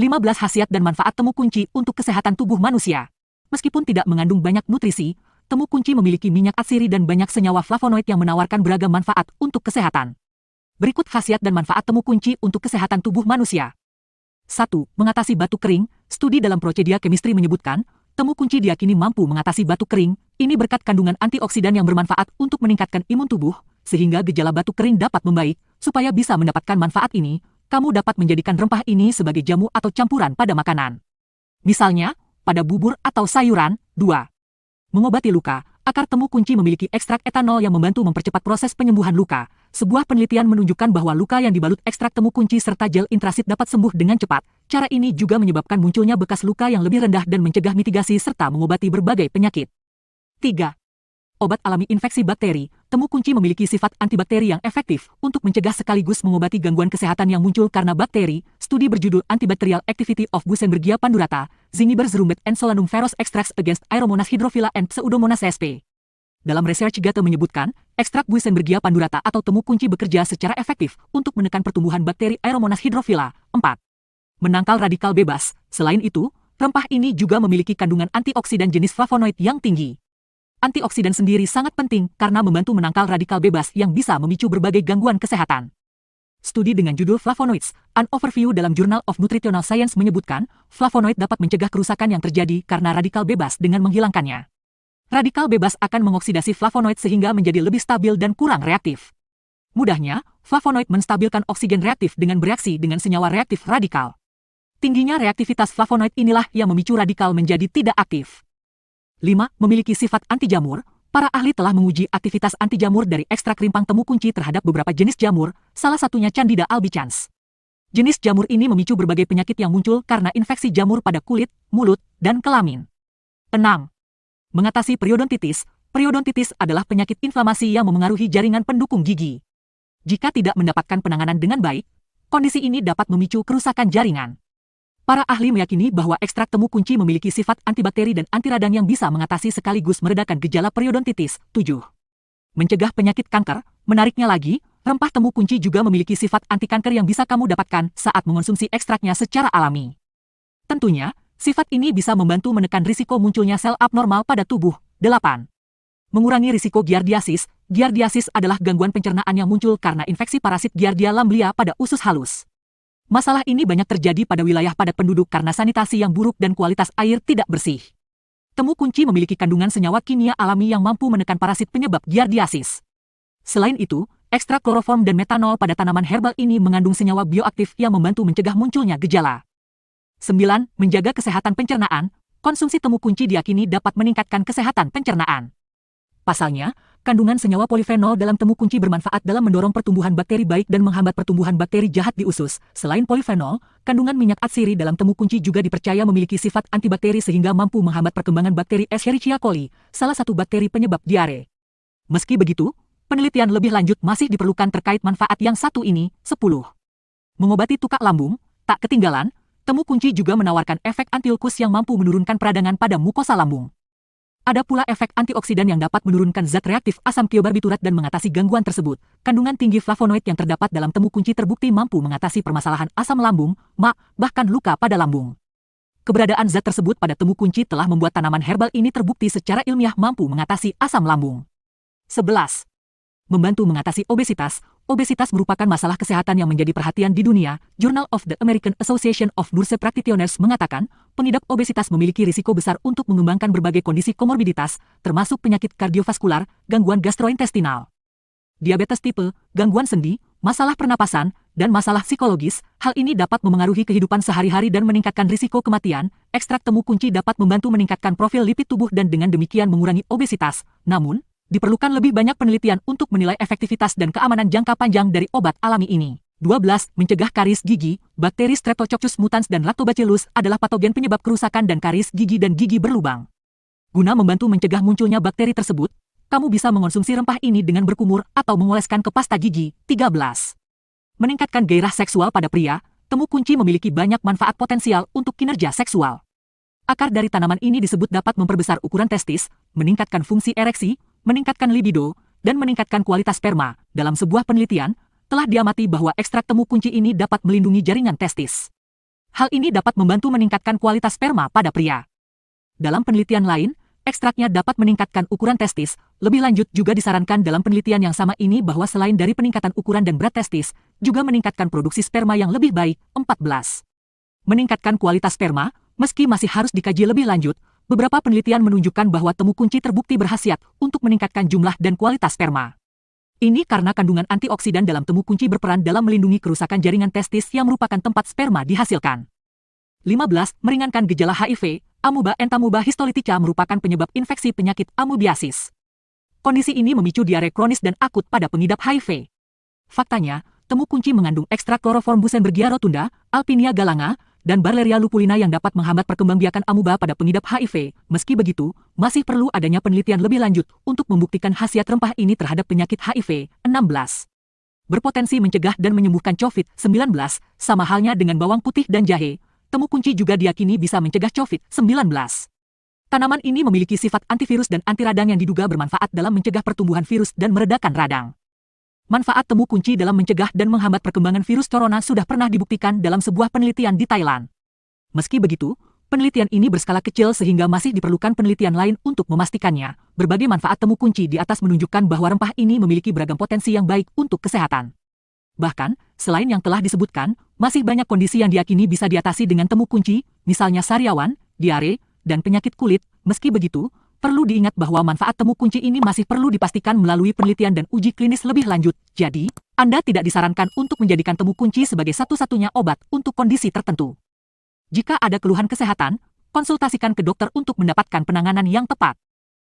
15 khasiat dan manfaat temu kunci untuk kesehatan tubuh manusia. Meskipun tidak mengandung banyak nutrisi, temu kunci memiliki minyak atsiri dan banyak senyawa flavonoid yang menawarkan beragam manfaat untuk kesehatan. Berikut khasiat dan manfaat temu kunci untuk kesehatan tubuh manusia. 1. Mengatasi batuk kering. Studi dalam Procedia Chemistry menyebutkan, temu kunci diyakini mampu mengatasi batuk kering. Ini berkat kandungan antioksidan yang bermanfaat untuk meningkatkan imun tubuh, sehingga gejala batuk kering dapat membaik. Supaya bisa mendapatkan manfaat ini, kamu dapat menjadikan rempah ini sebagai jamu atau campuran pada makanan. Misalnya, pada bubur atau sayuran. 2. Mengobati luka. Akar temu kunci memiliki ekstrak etanol yang membantu mempercepat proses penyembuhan luka. Sebuah penelitian menunjukkan bahwa luka yang dibalut ekstrak temu kunci serta gel intrasit dapat sembuh dengan cepat. Cara ini juga menyebabkan munculnya bekas luka yang lebih rendah dan mencegah mitigasi serta mengobati berbagai penyakit. 3. Obat alami infeksi bakteri. Temu kunci memiliki sifat antibakteri yang efektif untuk mencegah sekaligus mengobati gangguan kesehatan yang muncul karena bakteri. Studi berjudul Antibacterial Activity of Busenbergia pandurata, Zingiber Zerumbet and Solanum Ferros Extracts Against Aeromonas hydrophila and Pseudomonas sp. Dalam ResearchGate menyebutkan, ekstrak Busenbergia pandurata atau temu kunci bekerja secara efektif untuk menekan pertumbuhan bakteri Aeromonas hydrophila. 4. Menangkal radikal bebas. Selain itu, rempah ini juga memiliki kandungan antioksidan jenis flavonoid yang tinggi. Antioksidan sendiri sangat penting karena membantu menangkal radikal bebas yang bisa memicu berbagai gangguan kesehatan. Studi dengan judul Flavonoids, An Overview dalam Journal of Nutritional Science menyebutkan, flavonoid dapat mencegah kerusakan yang terjadi karena radikal bebas dengan menghilangkannya. Radikal bebas akan mengoksidasi flavonoid sehingga menjadi lebih stabil dan kurang reaktif. Mudahnya, flavonoid menstabilkan oksigen reaktif dengan bereaksi dengan senyawa reaktif radikal. Tingginya reaktivitas flavonoid inilah yang memicu radikal menjadi tidak aktif. 5. Memiliki sifat anti-jamur. Para ahli telah menguji aktivitas anti-jamur dari ekstrak rimpang temu kunci terhadap beberapa jenis jamur, salah satunya Candida albicans. Jenis jamur ini memicu berbagai penyakit yang muncul karena infeksi jamur pada kulit, mulut, dan kelamin. 6. Mengatasi periodontitis. Periodontitis adalah penyakit inflamasi yang memengaruhi jaringan pendukung gigi. Jika tidak mendapatkan penanganan dengan baik, kondisi ini dapat memicu kerusakan jaringan. Para ahli meyakini bahwa ekstrak temu kunci memiliki sifat antibakteri dan anti radang yang bisa mengatasi sekaligus meredakan gejala periodontitis. 7. Mencegah penyakit kanker. Menariknya lagi, rempah temu kunci juga memiliki sifat anti kanker yang bisa kamu dapatkan saat mengonsumsi ekstraknya secara alami. Tentunya, sifat ini bisa membantu menekan risiko munculnya sel abnormal pada tubuh. 8. Mengurangi risiko giardiasis. Giardiasis adalah gangguan pencernaan yang muncul karena infeksi parasit Giardia lamblia pada usus halus. Masalah ini banyak terjadi pada wilayah padat penduduk karena sanitasi yang buruk dan kualitas air tidak bersih. Temu kunci memiliki kandungan senyawa kimia alami yang mampu menekan parasit penyebab giardiasis. Selain itu, ekstrak kloroform dan metanol pada tanaman herbal ini mengandung senyawa bioaktif yang membantu mencegah munculnya gejala. 9. Menjaga kesehatan pencernaan. Konsumsi temu kunci diyakini dapat meningkatkan kesehatan pencernaan. Pasalnya, kandungan senyawa polifenol dalam temu kunci bermanfaat dalam mendorong pertumbuhan bakteri baik dan menghambat pertumbuhan bakteri jahat di usus. Selain polifenol, kandungan minyak atsiri dalam temu kunci juga dipercaya memiliki sifat antibakteri sehingga mampu menghambat perkembangan bakteri Escherichia coli, salah satu bakteri penyebab diare. Meski begitu, penelitian lebih lanjut masih diperlukan terkait manfaat yang satu ini. 10. Mengobati tukak lambung. Tak ketinggalan, temu kunci juga menawarkan efek antiulkus yang mampu menurunkan peradangan pada mukosa lambung. Ada pula efek antioksidan yang dapat menurunkan zat reaktif asam tiobarbiturat dan mengatasi gangguan tersebut. Kandungan tinggi flavonoid yang terdapat dalam temu kunci terbukti mampu mengatasi permasalahan asam lambung, bahkan luka pada lambung. Keberadaan zat tersebut pada temu kunci telah membuat tanaman herbal ini terbukti secara ilmiah mampu mengatasi asam lambung. 11. Membantu mengatasi obesitas. Obesitas merupakan masalah kesehatan yang menjadi perhatian di dunia. Journal of the American Association of Nurse Practitioners mengatakan, pengidap obesitas memiliki risiko besar untuk mengembangkan berbagai kondisi komorbiditas, termasuk penyakit kardiovaskular, gangguan gastrointestinal, diabetes tipe, gangguan sendi, masalah pernapasan, dan masalah psikologis. Hal ini dapat memengaruhi kehidupan sehari-hari dan meningkatkan risiko kematian. Ekstrak temu kunci dapat membantu meningkatkan profil lipid tubuh dan dengan demikian mengurangi obesitas. Namun, diperlukan lebih banyak penelitian untuk menilai efektivitas dan keamanan jangka panjang dari obat alami ini. 12. Mencegah karies gigi. Bakteri Streptococcus mutans dan Lactobacillus adalah patogen penyebab kerusakan dan karies gigi dan gigi berlubang. Guna membantu mencegah munculnya bakteri tersebut, kamu bisa mengonsumsi rempah ini dengan berkumur atau mengoleskan ke pasta gigi. 13. Meningkatkan gairah seksual pada pria. Temu kunci memiliki banyak manfaat potensial untuk kinerja seksual. Akar dari tanaman ini disebut dapat memperbesar ukuran testis, meningkatkan fungsi ereksi, meningkatkan libido, dan meningkatkan kualitas sperma. Dalam sebuah penelitian, telah diamati bahwa ekstrak temu kunci ini dapat melindungi jaringan testis. Hal ini dapat membantu meningkatkan kualitas sperma pada pria. Dalam penelitian lain, ekstraknya dapat meningkatkan ukuran testis. Lebih lanjut juga disarankan dalam penelitian yang sama ini bahwa selain dari peningkatan ukuran dan berat testis, juga meningkatkan produksi sperma yang lebih baik. 14. Meningkatkan kualitas sperma, meski masih harus dikaji lebih lanjut, beberapa penelitian menunjukkan bahwa temu kunci terbukti berkhasiat untuk meningkatkan jumlah dan kualitas sperma. Ini karena kandungan antioksidan dalam temu kunci berperan dalam melindungi kerusakan jaringan testis yang merupakan tempat sperma dihasilkan. 15. Meringankan gejala HIV, amuba entamuba histolytica merupakan penyebab infeksi penyakit amubiasis. Kondisi ini memicu diare kronis dan akut pada pengidap HIV. Faktanya, temu kunci mengandung ekstrak kloroform Busenbergia rotunda, Alpinia galanga, dan Barleria lupulina yang dapat menghambat perkembangbiakan amuba pada pengidap HIV. Meski begitu, masih perlu adanya penelitian lebih lanjut untuk membuktikan khasiat rempah ini terhadap penyakit HIV. 16. Berpotensi mencegah dan menyembuhkan COVID-19, sama halnya dengan bawang putih dan jahe. Temu kunci juga diyakini bisa mencegah COVID-19. Tanaman ini memiliki sifat antivirus dan anti radang yang diduga bermanfaat dalam mencegah pertumbuhan virus dan meredakan radang. Manfaat temu kunci dalam mencegah dan menghambat perkembangan virus corona sudah pernah dibuktikan dalam sebuah penelitian di Thailand. Meski begitu, penelitian ini berskala kecil sehingga masih diperlukan penelitian lain untuk memastikannya. Berbagai manfaat temu kunci di atas menunjukkan bahwa rempah ini memiliki beragam potensi yang baik untuk kesehatan. Bahkan, selain yang telah disebutkan, masih banyak kondisi yang diyakini bisa diatasi dengan temu kunci, misalnya sariawan, diare, dan penyakit kulit. Meski begitu, perlu diingat bahwa manfaat temu kunci ini masih perlu dipastikan melalui penelitian dan uji klinis lebih lanjut. Jadi, Anda tidak disarankan untuk menjadikan temu kunci sebagai satu-satunya obat untuk kondisi tertentu. Jika ada keluhan kesehatan, konsultasikan ke dokter untuk mendapatkan penanganan yang tepat.